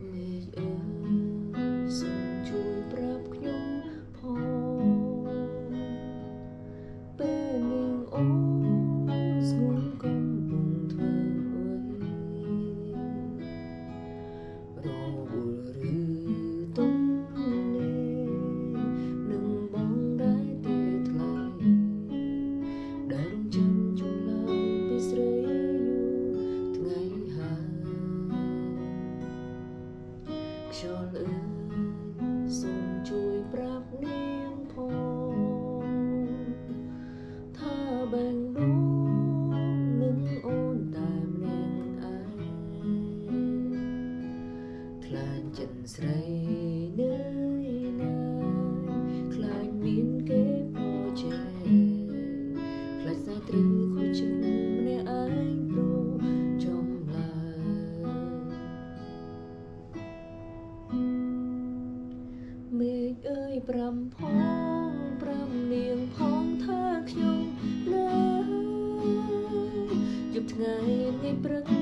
មេឃអើយសូមជួយប្រាប់ខ្ញុំផងពេលនាងអូនស្ងួនកំពុងធ្វើអ្វីរវល់ឬទំនេរនឹងបងដែរទេថ្លៃដែលរងចាំជុំឡើយពីស្រីយូរថ្ងៃហើយខ្យល់អើយសូមជួយប្រាប់នាងផងថាបែងដួងនឹងអូនតែម្នាក់ឯងខ្លាចចិនស្រីនឿយណាយខ្លាចមានគេប្រជែងខ្លាចតែត្រូវខូចចិត្តម្នាក់ឯងព្រោះចំឡើយមេឃអើយប្រាំផងប្រាំនាងផងថាខ្ញុំលើយប់ថ្ងៃថ្ងៃព្រឹក